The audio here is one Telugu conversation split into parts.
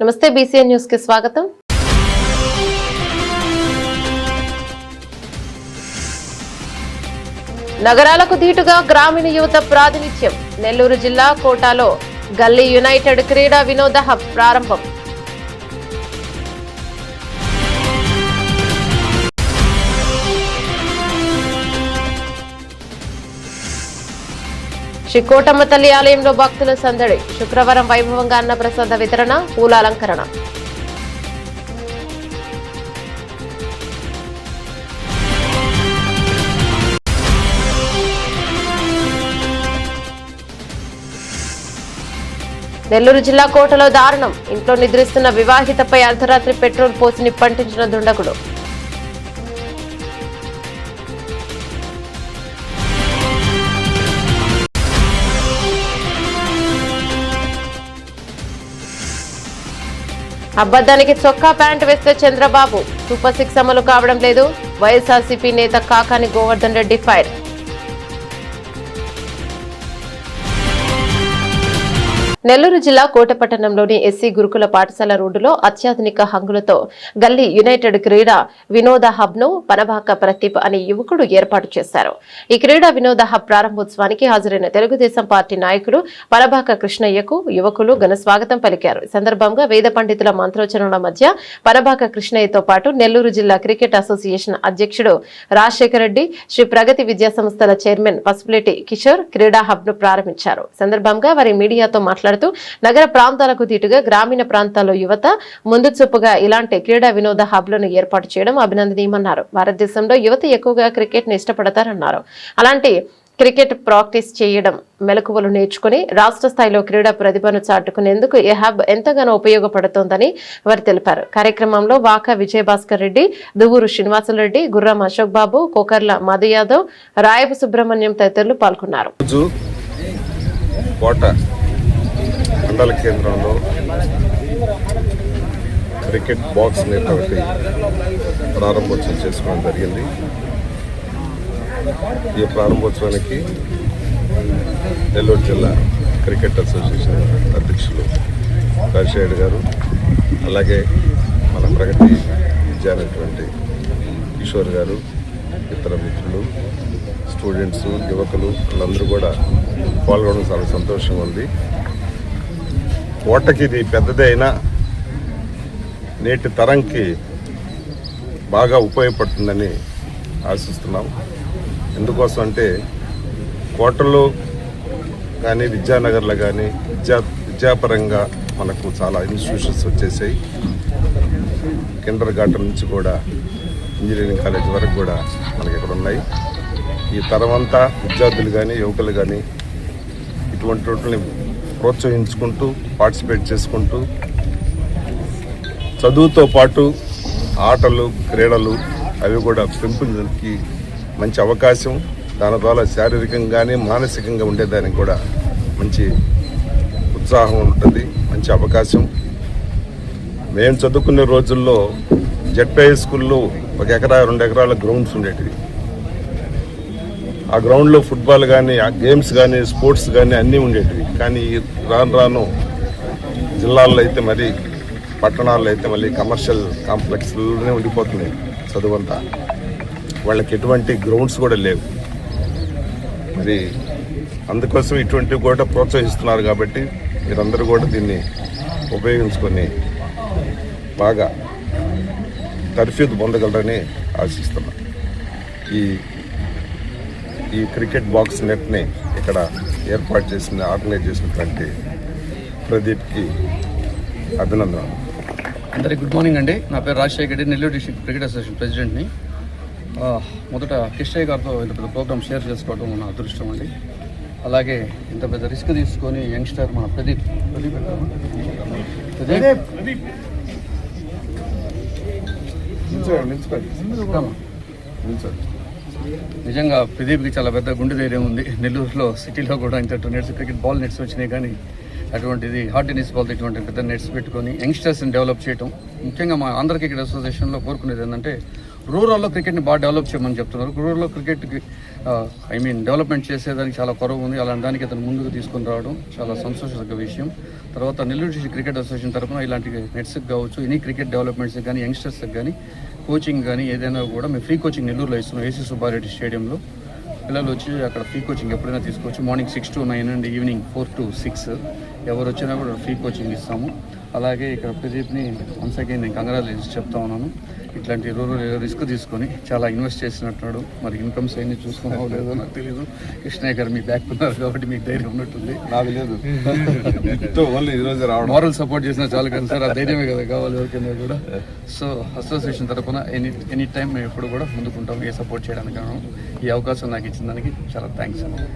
నమస్తే బీసీఎన్ న్యూస్ కి స్వాగతం. నగరాలకు ధీటుగా గ్రామీణ యువత ప్రాతినిధ్యం. నెల్లూరు జిల్లా కోటాలో గల్లీ యునైటెడ్ క్రీడా వినోద హబ్ ప్రారంభం. శ్రీ కోటమ్మ తల్లి ఆలయంలో భక్తుల సందడి. శుక్రవారం వైభవంగా అన్నప్రసాద వితరణ, పూల అలంకరణ. నెల్లూరు జిల్లా కోటలో దారుణం. ఇంట్లో నిద్రిస్తున్న వివాహితపై అర్ధరాత్రి పెట్రోల్ పోసి నిప్పంటించిన దుండగుడు. అబద్ధానికి చొక్కా ప్యాంటు వేస్తే చంద్రబాబు. సూపర్ 6 అమలు కావడం లేదు. వైఎస్ఆర్సీపీ నేత కాకాని గోవర్ధన్ రెడ్డి ఫైర్. నెల్లూరు జిల్లా కోటపట్టణంలోని ఎస్సీ గురుకుల పాఠశాల రోడ్డులో అత్యాధునిక హంగులతో గల్లీ యునైటెడ్ క్రీడా వినోద హబ్ ను పనబాక ప్రదీప్ అనే యువకుడు ఏర్పాటు చేశారు. ఈ క్రీడా వినోద హబ్ ప్రారంభోత్సవానికి హాజరైన తెలుగుదేశం పార్టీ నాయకులు పనబాక కృష్ణయ్యకు యువకులు ఘన స్వాగతం పలికారు. ఈ సందర్భంగా వేద పండితుల మంత్రోచ్చరణల మధ్య పనబాక కృష్ణయ్యతో పాటు నెల్లూరు జిల్లా క్రికెట్ అసోసియేషన్ అధ్యక్షుడు రాజశేఖర్ రెడ్డి, శ్రీ ప్రగతి విద్యా సంస్థల చైర్మన్ పసుపులేటి కిషోర్ క్రీడా హబ్ ను ప్రారంభించారు. ఈ సందర్భంగా వారి మీడియాతో మాట్లాడుతూ నగర ప్రాంతాలకు దీటుగా గ్రామీణ ప్రాంతాల్లో యువత ముందు చూపుగా ఇలాంటి క్రీడా వినోద హబ్లను ఏర్పాటు చేయడం అభినందనీయమన్నారు. భారతదేశంలో యువత ఎక్కువగా క్రికెట్ ని ఇష్టపడతారన్నారు. అలాంటి క్రికెట్ ప్రాక్టీస్ చేయడం, మెలకువలు నేర్చుకుని రాష్ట్ర స్థాయిలో క్రీడా ప్రతిభను చాటుకునేందుకు ఈ హబ్ ఎంతగానో ఉపయోగపడుతోందని వారు తెలిపారు. కార్యక్రమంలో వాకా విజయభాస్కర్ రెడ్డి, దువ్వూరు శ్రీనివాసులరెడ్డి, గుర్రం అశోక్ బాబు, కోకర్ల మధు యాదవ్, రాయపు సుబ్రహ్మణ్యం తదితరులు పాల్గొన్నారు. మండల కేంద్రంలో క్రికెట్ బాక్స్ నెట్ ఒకటి ప్రారంభోత్సవం చేసుకోవడం జరిగింది. ఈ ప్రారంభోత్సవానికి నెల్లూరు జిల్లా క్రికెట్ అసోసియేషన్ అధ్యక్షులు రాజశేఖర్ గారు, అలాగే మన ప్రగతి విద్యానటువంటి కిషోర్ గారు, ఇతర మిత్రులు, స్టూడెంట్స్, యువకులు వాళ్ళందరూ కూడా పాల్గొనడం చాలా సంతోషంగా ఉంది. కోటకి ఇది పెద్దదే అయినా నేటి తరంకి బాగా ఉపయోగపడుతుందని ఆశిస్తున్నాం. ఎందుకోసం అంటే కోటలో కానీ విద్యానగర్లో కానీ విద్యాపరంగా మనకు చాలా ఇన్స్టిట్యూషన్స్ వచ్చేసాయి. కిండర్ గార్టెన్ నుంచి కూడా ఇంజనీరింగ్ కాలేజ్ వరకు కూడా మనకి ఇక్కడ ఉన్నాయి. ఈ తరమంతా విద్యార్థులు కానీ యువకులు కానీ ఇటువంటి వాటిని ప్రోత్సహించుకుంటూ పార్టిసిపేట్ చేసుకుంటూ చదువుతో పాటు ఆటలు, క్రీడలు అవి కూడా పెంపుకి మంచి అవకాశం. దాని ద్వారా శారీరకంగానే మానసికంగా ఉండేదానికి కూడా మంచి ఉత్సాహం ఉంటుంది, మంచి అవకాశం. మేము చదువుకునే రోజుల్లో జెడ్పీ స్కూల్లో 1 ఎకరా 2 ఎకరాల గ్రౌండ్స్ ఉండేటివి. ఆ గ్రౌండ్లో ఫుట్బాల్ కానీ, ఆ గేమ్స్ కానీ, స్పోర్ట్స్ కానీ అన్నీ ఉండేటివి. కానీ రాను రాను జిల్లాల్లో అయితే మరి పట్టణాల్లో అయితే మళ్ళీ కమర్షియల్ కాంప్లెక్స్లోనే ఉండిపోతున్నాయి చదువంతా. వాళ్ళకి ఎటువంటి గ్రౌండ్స్ కూడా లేవు. మరి అందుకోసం ఇటువంటివి కూడా ప్రోత్సహిస్తున్నారు. కాబట్టి మీరందరూ కూడా దీన్ని ఉపయోగించుకొని బాగా తర్ఫీదు పొందగలరని ఆశిస్తున్నాను. ఈ క్రికెట్ బాక్స్ నెట్ని ఇక్కడ ఏర్పాటు చేసిన ఆర్గనైజ్ చేసినటువంటి ప్రదీప్కి అభినందనలు. అందరికీ గుడ్ మార్నింగ్ అండి. నా పేరు Rajasekhar Reddy, Nellore district cricket association ప్రెసిడెంట్ని. మొదట కిషోర్ గారితో ఇంత పెద్ద ప్రోగ్రామ్ షేర్ చేసుకోవడం మన అదృష్టం అండి. అలాగే ఇంత పెద్ద రిస్క్ తీసుకొని యంగ్స్టర్ మన ప్రదీప్ నిజంగా ప్రదీప్కి చాలా పెద్ద గుండె ధైర్యం ఉంది. నెల్లూరులో సిటీలో కూడా ఇంత నెట్స్, క్రికెట్ బాల్ నెట్స్ వచ్చినాయి, కానీ అటువంటిది హార్డ్ టెన్నిస్ బాల్ ఇటువంటి పెద్ద నెట్స్ పెట్టుకొని యంగ్స్టర్స్ని డెవలప్ చేయడం. ముఖ్యంగా మా ఆంధ్ర క్రికెట్ అసోసియేషన్లో కోరుకునేది ఏంటంటే రూరల్లో క్రికెట్ని బాగా డెవలప్ చేయమని చెప్తున్నారు. రూరల్లో క్రికెట్కి డెవలప్మెంట్ చేసేదానికి చాలా కొరవ ఉంది. అలాంటి దానికి అతను ముందుకు తీసుకొని రావడం చాలా సంతోషకర విషయం. తర్వాత నెల్లూరు డిస్ట్రిక్ట్ క్రికెట్ అసోసియేషన్ తరఫున ఇలాంటి నెట్స్కి కావచ్చు, ఎనీ క్రికెట్ డెవలప్మెంట్స్కి కానీ, యంగ్స్టర్స్కి కానీ కోచింగ్ కానీ ఏదైనా కూడా మేము ఫ్రీ కోచింగ్ నెల్లూరులో ఇస్తున్నాం. ఏసీ సుబ్బారెడ్డి స్టేడియంలో పిల్లలు వచ్చి అక్కడ ఫ్రీ కోచింగ్ ఎప్పుడైనా తీసుకోవచ్చు. Morning 6 to 9 and evening 4 to 6 ఎవరు వచ్చినా కూడా ఫ్రీ కోచింగ్ ఇస్తాము. అలాగే ఇక్కడ ప్రదీప్ని వన్స్ అగైన్ నేను కంగ్రాచులేషన్స్ చెప్తా ఉన్నాను. ఇట్లాంటి రూరల్ రిస్క్ తీసుకొని చాలా ఇన్వెస్ట్ చేసినట్టున్నాడు. మరి ఇన్కమ్స్ అన్ని చూసుకున్నావో లేదో నాకు తెలియదు. కృష్ణయ్య గారు మీ బ్యాక్ ఉన్నారు కాబట్టి మీకు ధైర్యం ఉన్నట్టుంది. నాకు లేదు, ఓన్లీ ఈరోజు రావడం. మారల్ సపోర్ట్ చేసినా చాలు కదా సార్, ఆ ధైర్యమే కదా కావాలి ఎవరికైనా కూడా. సో అసోసియేషన్ తరఫున ఎనీ టైం మేము ఎప్పుడు కూడా ముందుకుంటాం ఏ సపోర్ట్ చేయడానికి. ఈ అవకాశం నాకు ఇచ్చిన దానికి చాలా థ్యాంక్స్ అన్న.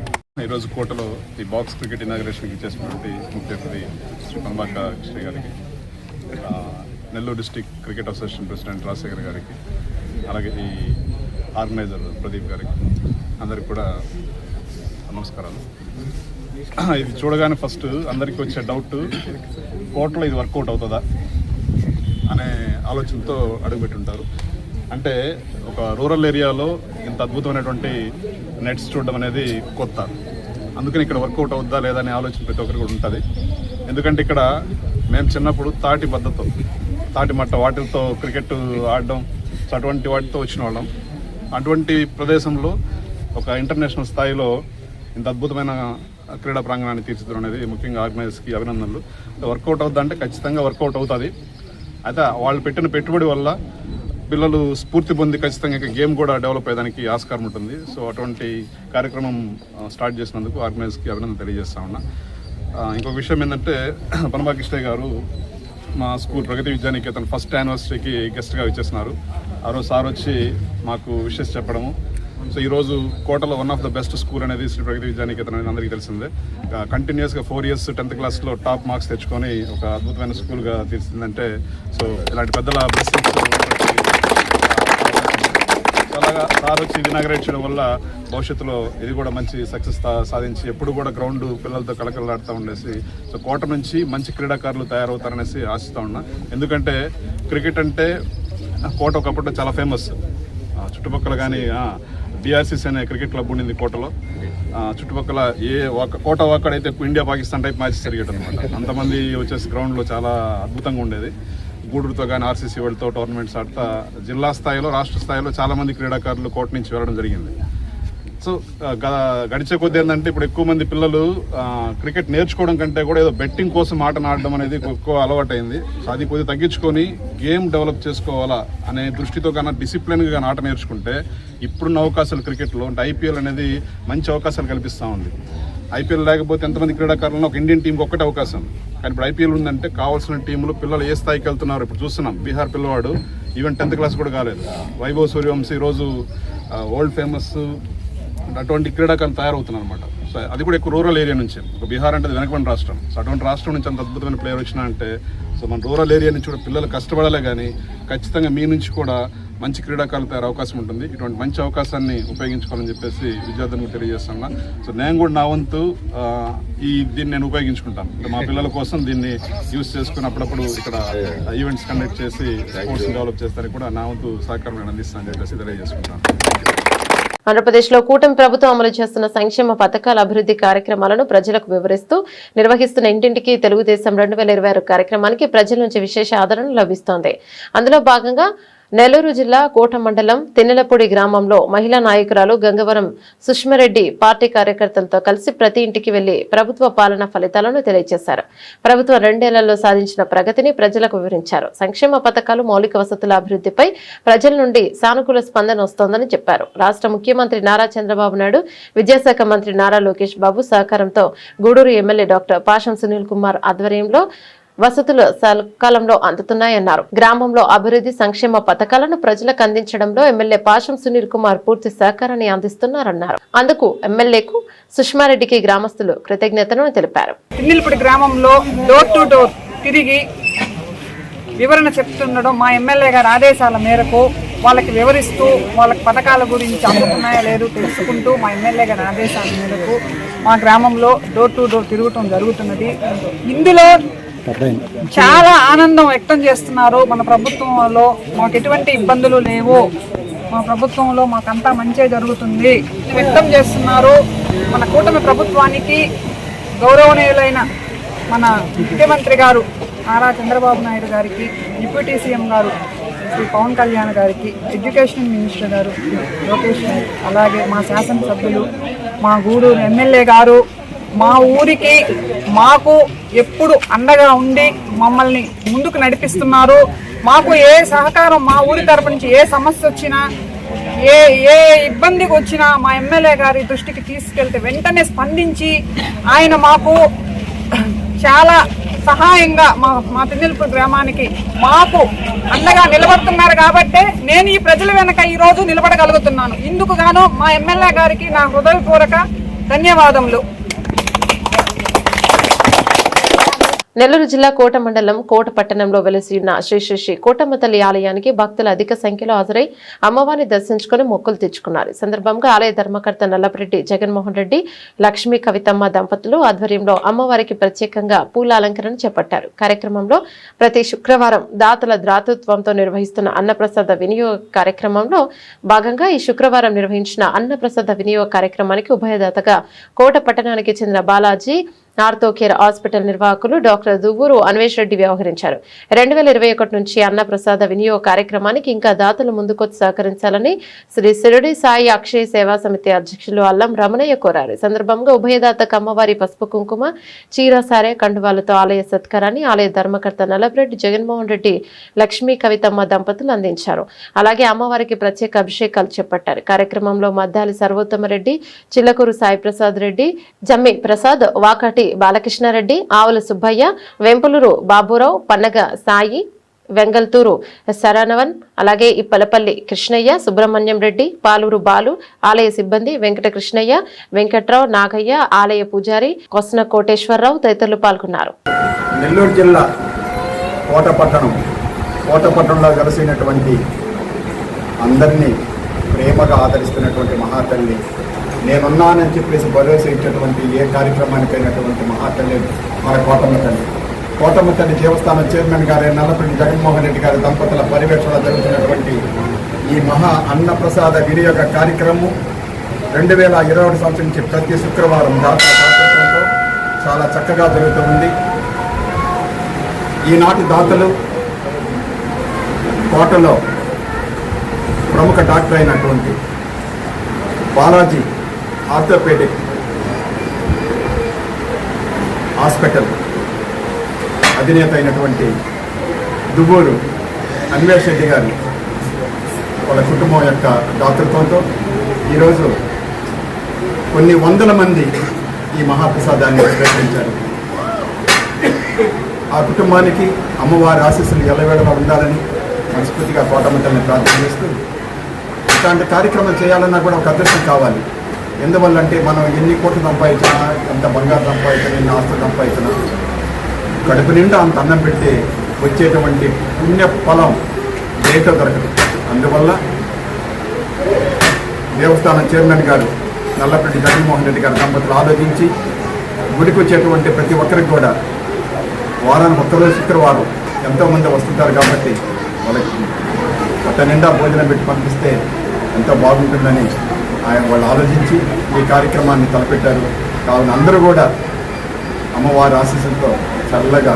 ఈరోజు కోటలో ఈ బాక్స్ క్రికెట్ ఇనాగ్రేషన్కి ఇచ్చేసినటువంటి ముఖ్య అతిథి శ్రీ పనబాక కృష్ణయ్య గారికి, Nellore district cricket association president Rajasekhar గారికి, అలాగే ఈ ఆర్గనైజర్ ప్రదీప్ గారికి, అందరికి కూడా నమస్కారాలు. ఇది చూడగానే ఫస్ట్ అందరికీ వచ్చే డౌట్, కోటలో ఇది వర్కౌట్ అవుతుందా అనే ఆలోచనతో అడుగుపెట్టుంటారు. అంటే ఒక రూరల్ ఏరియాలో ఇంత అద్భుతమైనటువంటి నెట్స్ చూడడం అనేది కొత్త. అందుకని ఇక్కడ వర్కౌట్ అవుద్దా లేదా అనే ఆలోచన ప్రతి ఒక్కరికి కూడా ఉంటుంది. ఎందుకంటే ఇక్కడ మేము చిన్నప్పుడు తాటి మట్ట వాటితో క్రికెట్ ఆడడం, సో అటువంటి వాటితో వచ్చిన వాళ్ళం. అటువంటి ప్రదేశంలో ఒక ఇంటర్నేషనల్ స్థాయిలో ఇంత అద్భుతమైన క్రీడా ప్రాంగణాన్ని తీర్చిదిద్దడం అనేది ముఖ్యంగా ఆర్గనైజర్స్కి అభినందనలు. వర్కౌట్ అవుద్దా అంటే ఖచ్చితంగా వర్కౌట్ అవుతుంది. అయితే వాళ్ళు పెట్టిన పెట్టుబడి వల్ల పిల్లలు స్ఫూర్తి పొంది ఖచ్చితంగా గేమ్ కూడా డెవలప్ అయ్యేదానికి ఆస్కారం ఉంటుంది. సో అటువంటి కార్యక్రమం స్టార్ట్ చేసినందుకు ఆర్గనైజర్స్కి అభినందన తెలియజేస్తా ఉన్నా. ఇంకొక విషయం ఏంటంటే, పనబాక కృష్ణయ్య గారు మా స్కూల్ ప్రగతి విద్యానికేతన్ ఫస్ట్ యానివర్సరీకి గెస్ట్గా వచ్చేసినారు. ఆ రోజు సార్ వచ్చి మాకు విషెస్ చెప్పడము. సో ఈరోజు కోటలో one of the best school అనేది శ్రీ ప్రగతి విద్యానికేతన్ అనేది అందరికీ తెలిసిందే. కంటిన్యూస్గా 4 years 10th క్లాస్లో టాప్ మార్క్స్ తెచ్చుకొని ఒక అద్భుతమైన స్కూల్గా తీర్చిందంటే, సో ఇలాంటి పెద్దల బ్లెస్సింగ్స్ అలాగా సార్ వచ్చి ఇనాగ్రేట్ చేయడం వల్ల భవిష్యత్తులో ఇది కూడా మంచి సక్సెస్ సాధించి ఎప్పుడు కూడా గ్రౌండ్ పిల్లలతో కలకలాడుతూ ఉండేసి, సో కోట నుంచి మంచి క్రీడాకారులు తయారవుతారనేసి ఆశిస్తూ ఉన్నా. ఎందుకంటే క్రికెట్ అంటే కోట ఒకప్పుడు చాలా ఫేమస్. చుట్టుపక్కల కానీ BRCC అనే క్రికెట్ క్లబ్ ఉండింది కోటలో. చుట్టుపక్కల కోట ఒక్కడైతే ఇండియా పాకిస్తాన్ టైప్ మ్యాచెస్ జరిగేది అనమాట. అంతమంది వచ్చేసి గ్రౌండ్లో చాలా అద్భుతంగా ఉండేది. గూడూరుతో కానీ RCC వాళ్ళతో టోర్నమెంట్స్ ఆడతా జిల్లా స్థాయిలో, రాష్ట్ర స్థాయిలో చాలామంది క్రీడాకారులు కోట నుంచి వెళ్ళడం జరిగింది. సో గడిచే కొద్ది ఏంటంటే ఇప్పుడు ఎక్కువ మంది పిల్లలు క్రికెట్ నేర్చుకోవడం కంటే కూడా ఏదో బెట్టింగ్ కోసం ఆటను ఆడడం అనేది ఎక్కువ అలవాటైంది. సో అది కొద్దిగా తగ్గించుకొని గేమ్ డెవలప్ చేసుకోవాలా అనే దృష్టితో కన్నా డిసిప్లిన్గా కానీ ఆట నేర్చుకుంటే ఇప్పుడున్న అవకాశాలు క్రికెట్లో అంటే IPL అనేది మంచి అవకాశాలు కల్పిస్తూ ఉంది. IPL లేకపోతే ఎంతమంది క్రీడాకారులను ఒక ఇండియన్ టీంకి ఒక్కటే అవకాశం. కానీ ఇప్పుడు IPL ఉందంటే కావాల్సిన టీంలు పిల్లలు ఏ స్థాయికి వెళ్తున్నారు ఇప్పుడు చూస్తున్నాం. బీహార్ పిల్లవాడు ఈవెన్ 10th క్లాస్ కూడా కాలేదు. వైభవ్ సూర్యవంశీ ఈరోజు వరల్డ్ ఫేమస్. అటువంటి క్రీడాకారులు తయారవుతున్నారు అనమాట. సో అది కూడా ఎక్కువ రూరల్ ఏరియా నుంచి. ఒక బీహార్ అంటే వెనకబడిన రాష్ట్రం. సో అటువంటి రాష్ట్రం నుంచి అంత అద్భుతమైన ప్లేయర్ వచ్చినా అంటే, సో మన రూరల్ ఏరియా నుంచి కూడా పిల్లలు కష్టపడాలే కానీ ఖచ్చితంగా మీ నుంచి కూడా మంచి క్రీడాకారులు తయారు అవకాశం ఉంటుంది. ఇటువంటి మంచి అవకాశాన్ని ఉపయోగించుకోవాలని చెప్పేసి విద్యార్థులకు తెలియజేస్తున్నా. సో నేను కూడా నా వంతు దీన్ని నేను ఉపయోగించుకుంటాను. మా పిల్లల కోసం దీన్ని యూజ్ చేసుకుని అప్పుడప్పుడు ఇక్కడ ఈవెంట్స్ కండక్ట్ చేసి స్పోర్ట్స్ డెవలప్ చేస్తానికి కూడా నా వంతు సహకారం నేను అందిస్తానని చెప్పేసి తెలియజేసుకుంటాను. ఆంధ్రప్రదేశ్లో కూటమి ప్రభుత్వం అమలు చేస్తున్న సంక్షేమ పథకాల అభివృద్ధి కార్యక్రమాలను ప్రజలకు వివరిస్తూ నిర్వహిస్తున్న ఇంటింటికి తెలుగుదేశం 2026 కార్యక్రమానికి ప్రజల నుంచి విశేష ఆదరణ లభిస్తోంది. అందులో భాగంగా నెల్లూరు జిల్లా కోట మండలం తిన్నెలపూడి గ్రామంలో మహిళా నాయకురాలు గంగవరం సుష్మారెడ్డి పార్టీ కార్యకర్తలతో కలిసి ప్రతి ఇంటికి వెళ్లి ప్రభుత్వ పాలన ఫలితాలను తెలియజేశారు. ప్రభుత్వం 2 ఏళ్లలో సాధించిన ప్రగతిని ప్రజలకు వివరించారు. సంక్షేమ పథకాలు, మౌలిక వసతుల అభివృద్ధిపై ప్రజల నుండి సానుకూల స్పందన వస్తోందని చెప్పారు. రాష్ట్ర ముఖ్యమంత్రి నారా చంద్రబాబు నాయుడు, విద్యాశాఖ మంత్రి నారా లోకేష్ బాబు సహకారంతో గూడూరు ఎమ్మెల్యే డాక్టర్ పాషం సునీల్ కుమార్ ఆధ్వర్యంలో వసతులు సకాలంలో అందుతున్నాయన్నారు. గ్రామంలో అభివృద్ధి సంక్షేమ పథకాలను ప్రజలకు అందించడంలో ఎమ్మెల్యే పాషం సునీల్ కుమార్ పూర్తి సహకారాన్ని అందిస్తున్నారన్నారు. అందుకు ఎమ్మెల్యేకు సుష్మారెడ్డికి గ్రామస్తులు కృతజ్ఞతలు తెలిపారు. తిన్నెలపూడి గ్రామంలో డోర్ టు డోర్ తిరిగి వివరణ చెప్తుండడం మా ఎమ్మెల్యే గారి ఆదేశాల మేరకు వాళ్ళకి వివరిస్తూ వాళ్ళకి పథకాల గురించి అందుతున్నాయో లేదో తెలుసుకుంటూ మా ఎమ్మెల్యే గారి ఆదేశాల మేరకు మా గ్రామంలో డోర్ టు డోర్ తిరగటం జరుగుతున్నది. ఇందులో చాలా ఆనందం వ్యక్తం చేస్తున్నారు. మన ప్రభుత్వంలో మాకు ఎటువంటి ఇబ్బందులు లేవు, మా ప్రభుత్వంలో మాకంతా మంచి జరుగుతుంది వ్యక్తం చేస్తున్నారు. మన కూటమి ప్రభుత్వానికి గౌరవనీయులైన మన ముఖ్యమంత్రి గారు నారా చంద్రబాబు నాయుడు గారికి, డిప్యూటీ సీఎం గారు శ్రీ పవన్ కళ్యాణ్ గారికి, ఎడ్యుకేషన్ మినిస్టర్ గారు లోకేష్ గారు, అలాగే మా శాసనసభ్యులు, మా గూడూరు ఎమ్మెల్యే గారు మా ఊరికి మాకు ఎప్పుడు అండగా ఉండి మమ్మల్ని ముందుకు నడిపిస్తున్నారు. మాకు ఏ సహకారం, మా ఊరి తరపు నుంచి ఏ సమస్య వచ్చినా, ఏ ఇబ్బందికి వచ్చినా మా ఎమ్మెల్యే గారి దృష్టికి తీసుకెళ్తే వెంటనే స్పందించి ఆయన మాకు చాలా సహాయంగా మా తిన్నెలపూడి గ్రామానికి మాకు అండగా నిలబడుతున్నారు. కాబట్టే నేను ఈ ప్రజల వెనక ఈ రోజు నిలబడగలుగుతున్నాను. ఇందుకు గాను మా ఎమ్మెల్యే గారికి నా హృదయపూర్వక ధన్యవాదములు. నెల్లూరు జిల్లా కోట మండలం కోట పట్టణంలో వెలిసి ఉన్న శ్రీ శ్రీ శ్రీ కోటమ్మ తల్లి ఆలయానికి భక్తులు అధిక సంఖ్యలో హాజరై అమ్మవారిని దర్శించుకుని మొక్కులు తెచ్చుకున్నారు. ఈ సందర్భంగా ఆలయ ధర్మకర్త నల్లపరెడ్డి జగన్మోహన్ రెడ్డి, లక్ష్మీ కవితమ్మ దంపతులు ఆధ్వర్యంలో అమ్మవారికి ప్రత్యేకంగా పూల అలంకరణ చేపట్టారు. కార్యక్రమంలో ప్రతి శుక్రవారం దాతల దాతృత్వంతో నిర్వహిస్తున్న అన్నప్రసాద వినియోగ కార్యక్రమంలో భాగంగా ఈ శుక్రవారం నిర్వహించిన అన్నప్రసాద వినియోగ కార్యక్రమానికి ఉభయదాతగా కోట పట్టణానికి చెందిన బాలాజీ ఆర్థోకేర్ హాస్పిటల్ నిర్వాహకులు డాక్టర్ దువ్వూరు అన్వేష్ రెడ్డి వ్యవహరించారు. 2021 నుంచి అన్నప్రసాద వినియోగ కార్యక్రమానికి ఇంకా దాతలు ముందుకొచ్చి సహకరించాలని శ్రీ శిరడి సాయి అక్షయ సేవా సమితి అధ్యక్షులు అల్లం రమణయ్య కోరారు. ఈ సందర్భంగా ఉభయదాతకు అమ్మవారి పసుపు కుంకుమ, చీర సారే, కండువాలతో ఆలయ సత్కారాన్ని ఆలయ ధర్మకర్త నల్లపరెడ్డి జగన్మోహన్ రెడ్డి, లక్ష్మీ కవితమ్మ దంపతులు అందించారు. అలాగే అమ్మవారికి ప్రత్యేక అభిషేకాలు చేపట్టారు. కార్యక్రమంలో మద్దాలి సర్వోత్తమరెడ్డి, చిల్లకూరు సాయి ప్రసాద్ రెడ్డి, జమ్మి ప్రసాద్, వాకాటి బాలకృష్ణారెడ్డి, ఆవుల సుబ్బయ్య, వెంపులూరు బాబురావు, పన్నగ సాయి, వెంగల్తూరు శరణవన్, అలాగే ఇప్పలపల్లి కృష్ణయ్య, సుబ్రహ్మణ్యం రెడ్డి, పాలూరు బాలు, ఆలయ సిబ్బంది వెంకట కృష్ణయ్య, వెంకట్రావు, నాగయ్య, ఆలయ పూజారి కొసన కోటేశ్వరరావు తదితరులు పాల్గొన్నారు. నెల్లూరు జిల్లా కోటపట్టణంలో కలిసినటువంటి అందరినీ ప్రేమగా ఆదరిస్తున్నటువంటి మహాతల్లి, నేనున్నానని చెప్పేసి భరోసా ఇచ్చేటువంటి ఏ కార్యక్రమానికైనటువంటి మహాతల్లి మన కోటమ్మ తల్లి దేవస్థానం చైర్మన్ గారైన నల్లపరెడ్డి జగన్మోహన్ రెడ్డి గారి దంపతుల పర్యవేక్షణలో జరుగుతున్నటువంటి ఈ మహా అన్నప్రసాద వినియోగ కార్యక్రమం 2021 సంవత్సరం నుంచి ప్రతి శుక్రవారం దాతల దాతృత్వంతో చాలా చక్కగా జరుగుతుంది. ఈనాటి దాతలు కోటలో ప్రముఖ డాక్టర్ అయినటువంటి బాలాజీ ఆర్థోపెడిక్ హాస్పిటల్ అధినేత అయినటువంటి దువ్వూరు అన్వేష్ రెడ్డి గారు వాళ్ళ కుటుంబం యొక్క దాతృత్వంతో ఈరోజు కొన్ని వందల మంది ఈ మహాప్రసాదాన్ని స్వీకరించారు. ఆ కుటుంబానికి అమ్మవారి ఆశీస్సులు ఎల్లవేళలా ఉండాలని మనస్ఫూర్తిగా కోటమ్మ తల్లిని ప్రార్థన చేస్తూ, ఇట్లాంటి కార్యక్రమం చేయాలన్నా కూడా ఒక అదృష్టం కావాలి. ఎందువల్లంటే మనం ఎన్ని కోట్లు సంపాదించినా, ఎంత బంగారు సంపాదించినా, ఎన్ని ఆస్తులు సంపాదించినా, కడుపు నిండా అంత అన్నం పెడితే వచ్చేటువంటి పుణ్య ఫలం దేంతో దొరకదు. అందువల్ల దేవస్థానం చైర్మన్ గారు నల్లపరెడ్డి జగన్మోహన్ రెడ్డి గారి దంపతులు ఆలోచించి గుడికి వచ్చేటువంటి ప్రతి ఒక్కరికి కూడా వారానికి ఒక్కరోజు శుక్రవారం ఎంతోమంది వస్తుంటారు కాబట్టి వాళ్ళకి పొట్ట నిండా భోజనం పెట్టి పంపిస్తే ఎంతో బాగుంటుందని వాళ్ళు ఆలోచించి ఈ కార్యక్రమాన్ని తలపెట్టారు. కావున అందరూ కూడా అమ్మవారి ఆశీస్సులతో చల్లగా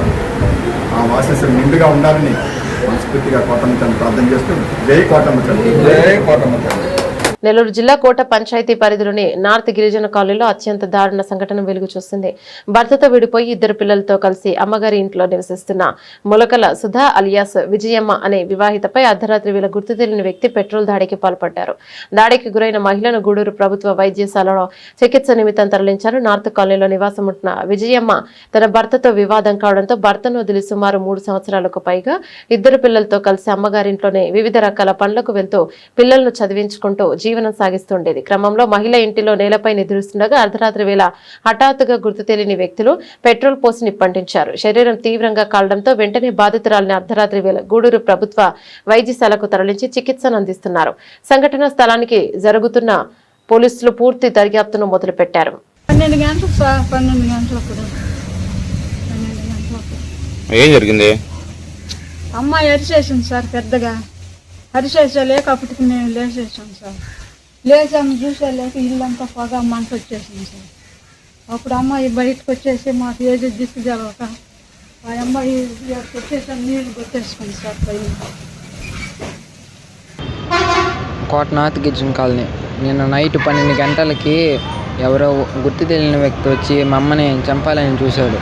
ఆ ఆశీస్సులు నిండుగా ఉండాలని మనస్ఫూర్తిగా కోటమ్మ తల్లిని ప్రార్థన చేస్తూ జై కోటమ్మ తల్లి, జై కోటమ్మ తల్లి. నెల్లూరు జిల్లా కోట పంచాయతీ పరిధిలోని నార్త్ గిరిజన కాలనీలో అత్యంత దారుణ సంఘటన వెలుగు చూసింది. భర్తతో విడిపోయి 2 పిల్లలతో కలిసి అమ్మగారి ఇంట్లో నివసిస్తున్న ములకల సుధా అలియాస్ విజయమ్మ అనే వివాహితపై అర్ధరాత్రి వేళ గుర్తు తెలియని వ్యక్తి పెట్రోల్ దాడికి పాల్పడ్డారు. దాడికి గురైన మహిళను గూడూరు ప్రభుత్వ వైద్యశాలలో చికిత్స నిమిత్తం తరలించారు. నార్త్ కాలనీలో నివాసం ఉంటున్న విజయమ్మ తన భర్తతో వివాదం కావడంతో భర్తను వదిలి సుమారు 3 సంవత్సరాలకు పైగా 2 పిల్లలతో కలిసి అమ్మగారింట్లోనే వివిధ రకాల పనులకు వెళ్తూ పిల్లలను చదివించుకుంటూ జీవనం సాగిస్తుండేది. క్రమంలో మహిళ ఇంటిలో నేలపై నిద్రిస్తుండగా అర్ధరాత్రి వేళ హఠాత్తుగా గుర్తు తెలియని వ్యక్తులు పెట్రోల్ పోసి నిప్పంటించారు. శరీరం తీవ్రంగా కాలడంతో వెంటనే బాధితురాలిని అర్ధరాత్రి వేళ గూడూరు ప్రభుత్వ వైద్యశాలకు తరలించి చికిత్సను అందిస్తున్నారు. సంఘటనా స్థలానికి జరుగుతున్న పోలీసులు పూర్తి దర్యాప్తును మొదలుపెట్టారు. 12 గంటలకు ఏం జరిగింది? అమ్మాయి అరిచేసింది సార్, పెద్దగా అరిచేసేలేక అప్పటికి మేము లేచేసాం సార్. లేచాము, చూసేలేక ఇల్లంతా పొగ మంట వచ్చేసింది సార్. అప్పుడు అమ్మాయి బయటకు వచ్చేసి మాకు ఏది దిక్కు జరగక ఆ అమ్మాయి వచ్చేసాం, నీళ్ళు కొట్టేసుకుంది సార్ పైన. కోటనాథ్ గిరిజన్ కాలనీ. నిన్న నైట్ 12 గంటలకి ఎవరో గుర్తు తెలియని వ్యక్తి వచ్చి మా అమ్మని చంపాలని చూశాడు.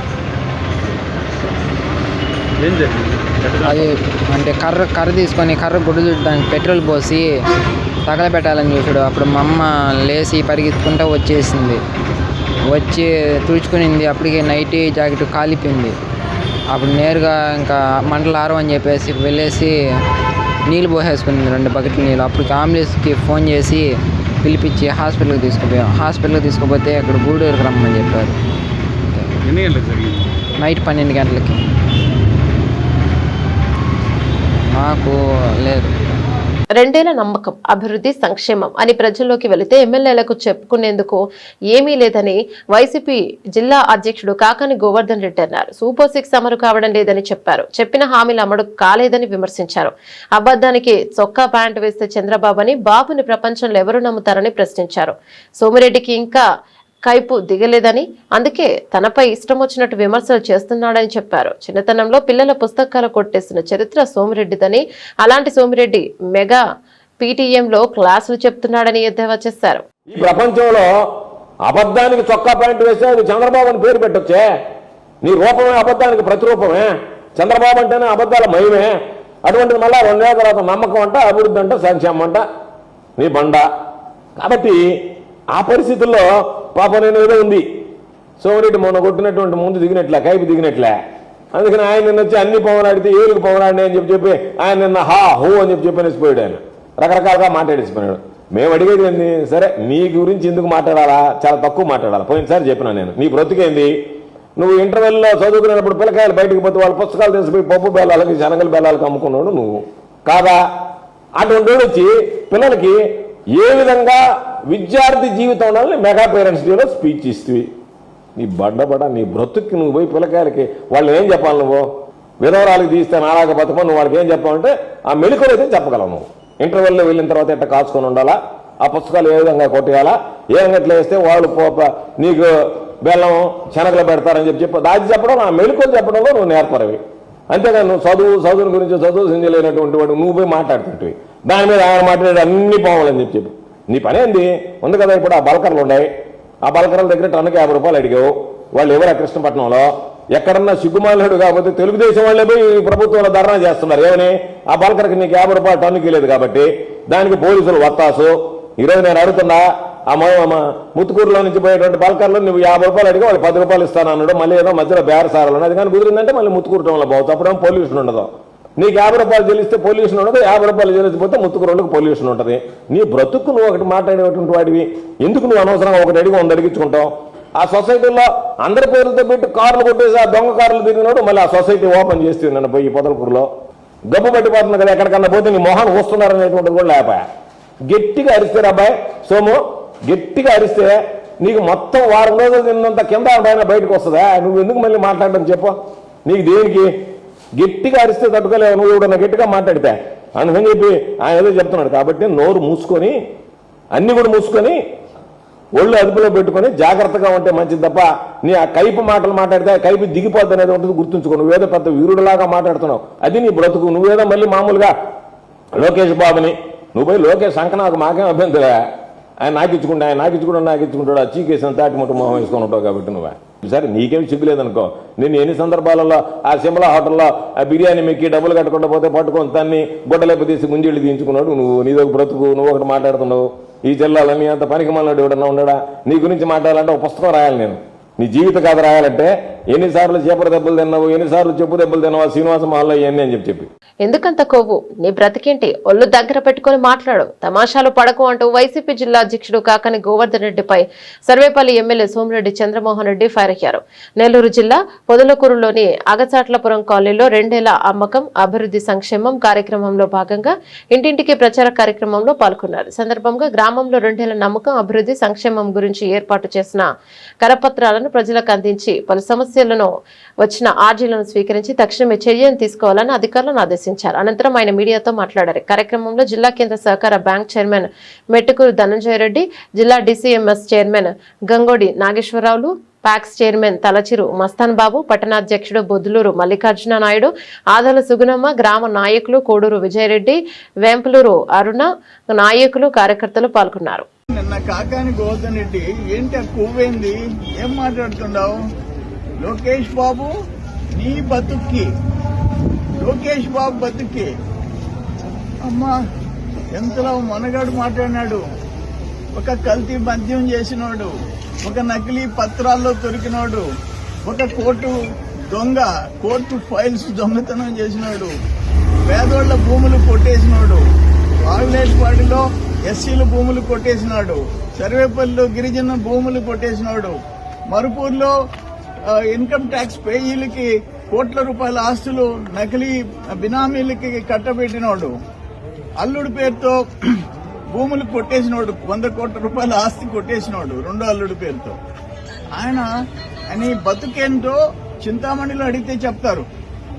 ఏం జరిగింది? అది అంటే కర్ర తీసుకొని కర్ర గుడ్డు దానికి పెట్రోల్ పోసి తగలబెట్టాలని చూశాడు. అప్పుడు మా అమ్మ లేచి పరిగెత్తుకుంటూ వచ్చేసింది. వచ్చి తుడుచుకునింది. అప్పటికే నైటీ జాకెట్ కాలిపోయింది. అప్పుడు నేరుగా ఇంకా మంటలు ఆరవని చెప్పేసి వెళ్ళేసి నీళ్ళు పోసేసుకునింది, 2 బకెట్ల నీళ్ళు. అప్పటికి అంబులెన్స్కి ఫోన్ చేసి పిలిపించి హాస్పిటల్కి తీసుకుపోయాం. హాస్పిటల్కి తీసుకుపోతే అక్కడ గూడూరుకి రమ్మని చెప్పారు. ఎన్ని గంటలకు జరిగింది? నైట్ 12 గంటలకి. మాకు లేదు. 2 ఏళ్ల నమ్మకం, అభివృద్ధి, సంక్షేమం అని ప్రజల్లోకి వెళితే ఎమ్మెల్యేలకు చెప్పుకునేందుకు ఏమీ లేదని వైసీపీ జిల్లా అధ్యక్షుడు కాకాని గోవర్ధన్ రెడ్డి అన్నారు. సూపర్ 6 అమలు కావడం లేదని చెప్పారు. చెప్పిన హామీలు అమలు కాలేదని విమర్శించారు. అబద్ధానికి చొక్కా ప్యాంటు వేస్తే చంద్రబాబు అని, బాబుని ప్రపంచంలో ఎవరు నమ్ముతారని ప్రశ్నించారు. సోమిరెడ్డికి ఇంకా కైపు దిగలేదని, అందుకే తనపై ఇష్టం వచ్చినట్టు విమర్శలు చేస్తున్నాడని చెప్పారు. చిన్నతనంలో పిల్లల పుస్తకాలు కొట్టేసిన చరిత్ర సోమిరెడ్డిదని, అలాంటి సోమిరెడ్డి మెగా పీటీఎంలో క్లాసులు చెప్తున్నాడని ఎద్దేవా చేశారు. ఈ ప్రపంచంలో అబద్ధానికి చొక్కా ప్యాంటు వేస్తే అది చంద్రబాబు అని పేరు పెట్టొచ్చే. నీ రూపమే అబద్ధానికి ప్రతిరూపమే. చంద్రబాబు అంటేనే అబద్ధాల మయమే. అటువంటిది మళ్ళా 2 ఏళ్ల తర్వాత నమ్మకం అంట, అభివృద్ధి అంట, సంక్షేమం అంట నీ బండ. కాబట్టి ఆ పరిస్థితుల్లో పాపం నేను ఏదో ఉంది. సోమిరెడ్డి మొన్న కొట్టినటువంటి ముందు దిగినట్లే, కైపు దిగినట్లే. అందుకని ఆయన నిన్న వచ్చి అన్ని పవనాడితే ఏలుగు పవనాడిని అని చెప్పి ఆయన నిన్న హా హో అని చెప్పనేసిపోయాడు. ఆయన రకరకాలుగా మాట్లాడేసిపోయాడు. మేము అడిగేది ఏంది, సరే నీ గురించి ఎందుకు మాట్లాడాలా, చాలా తక్కువ మాట్లాడాలా. పోయినసారి చెప్పినా నేను, నీ బ్రతుకేంది, నువ్వు ఇంటర్వెల్లో చదువుకునేటప్పుడు పిల్లకాయలు బయటకు పోతే వాళ్ళ పుస్తకాలు తెలిసిపోయి పప్పు బేలాలకి శనగల బేలాలకు అమ్ముకున్నాడు నువ్వు కాదా? అటువంటి వచ్చి పిల్లలకి ఏ విధంగా విద్యార్థి జీవితం ఉండాలని మెగా పేరెంట్స్ డేలో స్పీచ్ ఇస్తుంది. నీ బడ్డబడ నీ బ్రతుక్కి నువ్వు పోయి పిల్లకాయలకి వాళ్ళు ఏం చెప్పాలి? నువ్వు విధవరాలకు తీస్తే నాలాగ బతుకో, నువ్వు వాళ్ళకి ఏం చెప్పాలంటే ఆ మెళుకులు అయితే చెప్పగలవు. నువ్వు ఇంటర్వెల్లో వెళ్ళిన తర్వాత ఎట్లా కాచుకొని ఉండాలా, ఆ పుస్తకాలు ఏ విధంగా కొట్టేయాలా, ఏ అంగట్లో వేస్తే వాళ్ళు నీకు బెల్లం శనగలు పెడతారని చెప్పి దాచి చెప్పడం, ఆ మెళుకులు చెప్పడంలో నువ్వు నేర్పరవి. అంతేగాని నువ్వు చదువుని గురించి చదువు సింజలేనటువంటి వాడు నువ్వు పోయి మాట్లాడుతుంటివి. దాని మీద ఆయన మాట్లాడే అన్ని పోవాలని చెప్పి నీ పని ఏంది ఉంది కదా. ఇప్పుడు ఆ బలకర్లు ఉన్నాయి, ఆ బలకర్ల దగ్గర టన్నుకి 50 రూపాయలు అడిగావు. వాళ్ళు ఎవరా కృష్ణపట్నంలో ఎక్కడన్నా సిగ్గుమాలేడు కాబట్టి తెలుగుదేశం వాళ్ళే పోయి ప్రభుత్వంలో ధర్నా చేస్తున్నారు. ఏమని ఆ బలకర్కి నీకు 50 రూపాయలు టన్నుకి లేదు కాబట్టి దానికి పోలీసులు వత్తాసు. ఈరోజు నేను అడుగుతున్నా, ఆ ముత్తుకూరులో నుంచి పోయేటువంటి బల్కర్లో నువ్వు 50 రూపాయలు అడిగి వాళ్ళు 10 రూపాయలు ఇస్తానన్నాడు. మళ్ళీ ఏదో మధ్యలో బేరసారాలు ఉన్నది కానీ కుదిరిందంటే మళ్ళీ ముత్తుకూరు టౌన్లో పోవచ్చు. అప్పుడేమో పొల్యూషన్ ఉండదు. నీకు 50 రూపాయలు చెల్లిస్తే పొల్యూషన్ ఉండదు, 50 రూపాయలు చెల్లిస్తే ముత్తుకూరులకు పొల్యూషన్ ఉంటుంది. నీ బ్రతుకు నువ్వు ఒకటి మాట్లాడేటువంటి వాడివి. ఎందుకు నువ్వు అనవసరంగా ఒకటి అడిగి 100 అడిగించుకుంటావు? ఆ సొసైటీలో అందరి పేర్లతో పెట్టి కార్లు కొట్టేసి ఆ దొంగ కార్లు తిరిగినాడు. మళ్ళీ ఆ సొసైటీ ఓపెన్ చేస్తే నన్ను పోయి పొదలకూరులో గబ్బు పట్టిపోతుంది కదా. ఎక్కడికన్నా పోతే నీ మొహాన్ని వస్తున్నారనేటువంటిది కూడా లేపాయా. గట్టిగా అరిస్తే అబ్బాయి సోము, గట్టిగా అరిస్తే నీకు మొత్తం వారం రోజులు తిన్నంత కింద పైన బయటకు వస్తుందా? నువ్వు ఎందుకు మళ్ళీ మాట్లాడడం చెప్పు? నీకు దేనికి? గట్టిగా అరిస్తే తట్టుకోలేవు. నువ్వు ఎవడన్నా గట్టిగా మాట్లాడితే అందుకని చెప్పి ఆయన ఏదో చెప్తున్నాడు. కాబట్టి నోరు మూసుకొని అన్ని కూడా మూసుకొని ఒళ్ళు అదుపులో పెట్టుకొని జాగ్రత్తగా ఉంటే మంచిది తప్ప నీ ఆ కైపు మాటలు మాట్లాడితే కైపు దిగిపోద్ది అనేది ఉంటుంది. గుర్తుంచుకో. నువ్వేదో పెద్ద వీరుడులాగా మాట్లాడుతున్నావు, అది నీ బ్రతుకు. నువ్వేదో మళ్ళీ మామూలుగా లోకేష్ బాబుని నువ్వు పోయి లోకేష్ అంక నాకు మాకేం అభ్యంతరా, ఆయన నాకు ఇచ్చుకుంటాడు ఆ చీకేసిన తాటిముట్టు మొహం వేసుకొని ఉంటావు కాబట్టి నువ్వే సరే నీకేమి సిగ్గులేదనుకో. నేను ఎన్ని సందర్భాలలో ఆ సిమ్లా హోటల్లో ఆ బిర్యానీ మెక్కి డబ్బులు కట్టకుండా పోతే పట్టుకొని తన్ని బొట్టలేపు తీసి గుంజీళ్ళు తీయించుకున్నాడు. నువ్వు నీదొక బ్రతుకు, నువ్వు ఒకటి మాట్లాడుతున్నావు. ఈ జిల్లాలని అంత పనికి మళ్ళీ ఎవడన్నా ఉండడా? నీ గురించి మాట్లాడాలంటే ఒక పుస్తకం రాయాలి నేను. నీ జీవిత కథ రాయాలంటే ఎన్నిసార్లు చేపల దెబ్బలు తిన్నావు, ఎన్నిసార్లు చెప్పు దెబ్బలు తిన్నావు శ్రీనివాస మహల్లో ఇవన్నీ అని చెప్పి ఎందుకంత కొవ్వు? నీ బ్రతికేంటి? ఒళ్ళు దగ్గర పెట్టుకుని మాట్లాడు, తమాషాలు పడకు అంటూ వైసీపీ జిల్లా అధ్యక్షుడు కాకాని గోవర్ధన్ రెడ్డిపై సర్వేపల్లి ఎమ్మెల్యే సోమిరెడ్డి చంద్రమోహన్ రెడ్డి ఫైర్ అయ్యారు. నెల్లూరు జిల్లా పొదలకూరులోని అగచాట్లపురం కాలనీలో 2 ఏళ్ల అమ్మకం అభివృద్ధి సంక్షేమం కార్యక్రమంలో భాగంగా ఇంటింటికి ప్రచార కార్యక్రమంలో పాల్గొన్నారు. సందర్భంగా గ్రామంలో 2 ఏళ్ల నమ్మకం అభివృద్ధి సంక్షేమం గురించి ఏర్పాటు చేసిన కరపత్రాలను ప్రజలకు అందించి పలు సమస్యలు సమస్యలను వచ్చిన ఆర్జీలను స్వీకరించి తక్షణమే చర్యలు తీసుకోవాలని అధికారులను ఆదేశించారు. అనంతరం ఆయన మీడియాతో మాట్లాడారు. కార్యక్రమంలో జిల్లా కేంద్ర సహకార బ్యాంక్ చైర్మన్ మెట్టుకూరు ధనంజయ రెడ్డి, జిల్లా DCMS చైర్మన్ గంగోడి నాగేశ్వరరావులు, ప్యాక్స్ చైర్మన్ తలచిరు మస్తాన్ బాబు, పట్టణాధ్యక్షుడు బొద్దులూరు మల్లికార్జున నాయుడు, ఆదల సుగుణమ్మ, గ్రామ నాయకులు కోడూరు విజయరెడ్డి, వేంపులూరు అరుణ నాయకులు, కార్యకర్తలు పాల్గొన్నారు. నిన్న కాకాని గోవర్ధన్ రెడ్డి ఏంటి ఆ కొవ్వేంది, ఏం మాట్లాడుతున్నావు? లోకేష్ బాబు నీ బతుక్కి, లోకేష్ బాబు బతుక్కి అమ్మా ఎంతలో మనగాడు మాట్లాడినాడు. ఒక కల్తీ మద్యం చేసినోడు, ఒక నకిలీ పత్రాల్లో దొరికినోడు, ఒక కోర్టు ఫైల్స్ దొంగతనం చేసినోడు, పేదోళ్ల భూములు కొట్టేసినోడు, వాగులేటిపాడిలో ఎస్సీల భూములు కొట్టేసినాడు, సర్వేపల్లిలో గిరిజన భూములు కొట్టేసినాడు, మరుపూర్లో ఇన్కమ్ ట్యాక్స్ పేయీలకి కోట్ల రూపాయల ఆస్తులు నకిలీ బినామీలకి కట్టబెట్టినోడు, అల్లుడి పేరుతో భూములు కొట్టేసినోడు, 100 కోట్ల రూపాయల ఆస్తి కొట్టేసినోడు రెండో అల్లుడి పేరుతో. ఆయన నీ బతుకేంటో చింతామణిలో అడిగితే చెప్తారు,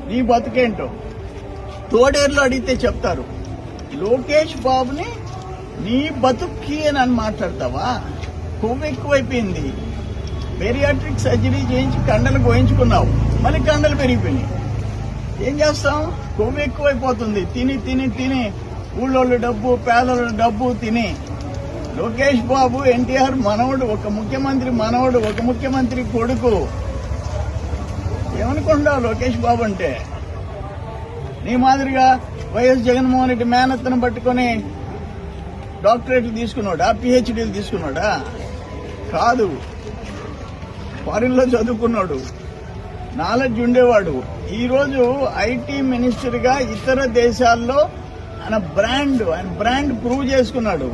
నీ బతుకేంటో తోడేరులో అడిగితే చెప్తారు. లోకేష్ బాబుని నీ బతుక్కి అని మాట్లాడతావా? కొవ్వు ఎక్కువైపోయింది. బేరియాట్రిక్ సర్జరీ చేయించి కండలు గోయించుకున్నావు, మళ్ళీ కండలు పెరిగిపోయినాయి. ఏం చేస్తాం? కొవ్వు ఎక్కువైపోతుంది. తిని తిని తిని ఊళ్ళోళ్ళ డబ్బు, పేదల డబ్బు తిని. లోకేష్ బాబు ఎన్టీఆర్ మనవడు, ఒక ముఖ్యమంత్రి మనవడు, ఒక ముఖ్యమంత్రి కొడుకు. ఏమనుకుంటావు లోకేష్ బాబు అంటే? నీ మాదిరిగా వైఎస్ జగన్మోహన్ రెడ్డి మేనత్తను పట్టుకుని డాక్టరేట్లు తీసుకున్నాడా, PhDలు తీసుకున్నాడా? కాదు, ఫారిన్ లో చదువుకున్నాడు, నాలెడ్జ్ ఉండేవాడు. ఈరోజు IT మినిస్టర్ గా ఇతర దేశాల్లో ఆయన బ్రాండ్ ప్రూవ్ చేసుకున్నాడు.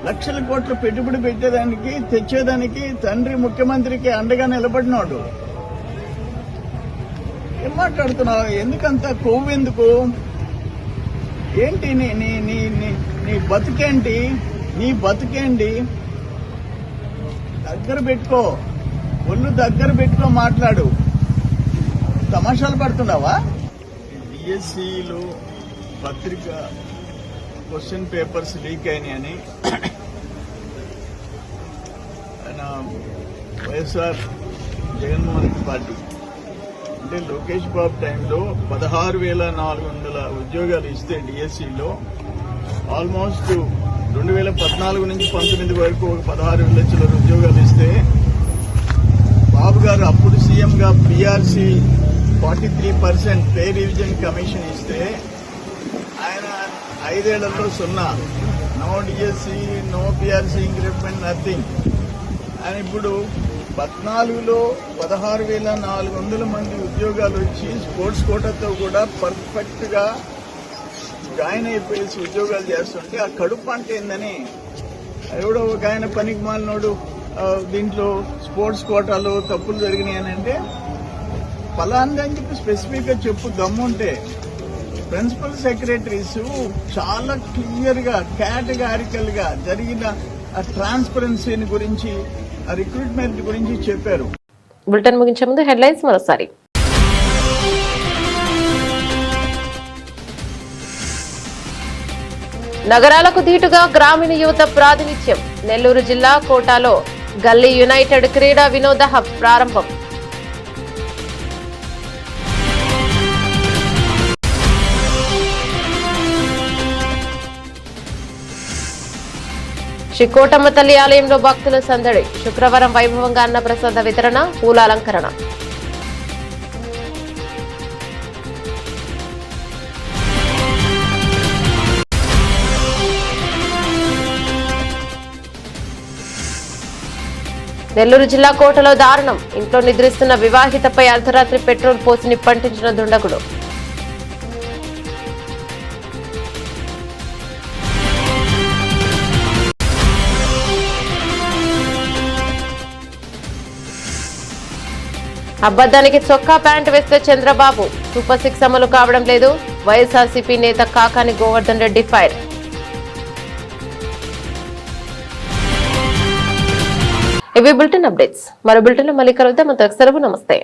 లక్షల కోట్ల పెట్టుబడి పెట్టేదానికి, తెచ్చేదానికి తండ్రి ముఖ్యమంత్రికి అండగా నిలబడినాడు. ఏం మాట్లాడుతున్నావు? ఎందుకంత కొవ్వెందుకు? ఏంటి నీ బతుకేంటి? నీ బతుకేంటి? దగ్గర పెట్టుకో, ఒళ్ళు దగ్గర పెట్టుకో, మాట్లాడు. తమాషాలు పడుతున్నావా? DSCలో పత్రిక క్వశ్చన్ పేపర్స్ లీక్ అయినాయని ఆయన వైఎస్ఆర్ జగన్మోహన్ రెడ్డి పార్టీ అంటే లోకేష్ బాబు టైంలో 16,400 ఉద్యోగాలు ఇస్తే DSCలో ఆల్మోస్ట్ 2014 నుంచి 19 వరకు ఒక 16 లక్షల ఉద్యోగాలు ఇస్తే బాబు గారు అప్పుడు సీఎంగా PRC 43% పే రివిజన్ కమిషన్ ఇస్తే ఆయన 5 ఏళ్లలో 0, no DSC, no PRC increment, nothing. ఆయన ఇప్పుడు 14లో 16,400 మంది ఉద్యోగాలు వచ్చి స్పోర్ట్స్ కోటాతో కూడా పర్ఫెక్ట్ గా జాయిన్ అయిపోయేసి ఉద్యోగాలు చేస్తుంటే ఆ కడుపు అంటే ఏందని ఎవడో ఒక ఆయన పనికి మాలినోడు దీంట్లో స్పోర్ట్స్ కోటాలో తప్పులు జరిగినాయని అంటే ఫలాందని చెప్పి స్పెసిఫిక్ గా చెప్పు దమ్ముంటే. ప్రిన్సిపల్ సెక్రటరీస్ చాలా క్లియర్ గా కేటగారికల్ గా జరిగిన ఆ ట్రాన్స్పరెన్సీని గురించి, ఆ రిక్రూట్మెంట్ గురించి చెప్పారు. బులెటిన్ ముగించే ముందు హెడ్లైన్స్ మరోసారి. నగరాలకు ధీటుగా గ్రామీణ యువత ప్రాతినిధ్యం. నెల్లూరు జిల్లా కోటాలో గల్లీ యునైటెడ్ క్రీడా వినోద హబ్ ప్రారంభం. శ్రీ కోటమ్మ తల్లి ఆలయంలో భక్తుల సందడి. శుక్రవారం వైభవంగా అన్నప్రసాద వితరణ, పూల అలంకరణ. నెల్లూరు జిల్లా కోటలో దారుణం. ఇంట్లో నిద్రిస్తున్న వివాహితపై అర్ధరాత్రి పెట్రోల్ పోసి నిప్పంటించిన దుండగుడు. అబద్ధానికి చొక్కా ప్యాంట్ వేస్తే చంద్రబాబు. సూపర్ 6 అమలు కావడం లేదు. వైఎస్ఆర్సీపీ నేత కాకాని గోవర్ధన్ రెడ్డి ఫైర్. ఇవి బులెటిన్ అప్డేట్స్. మరో బులెటిన్ లో మళ్ళీ కలుద్దాం. అంతవరకు సెలవు. నమస్తే.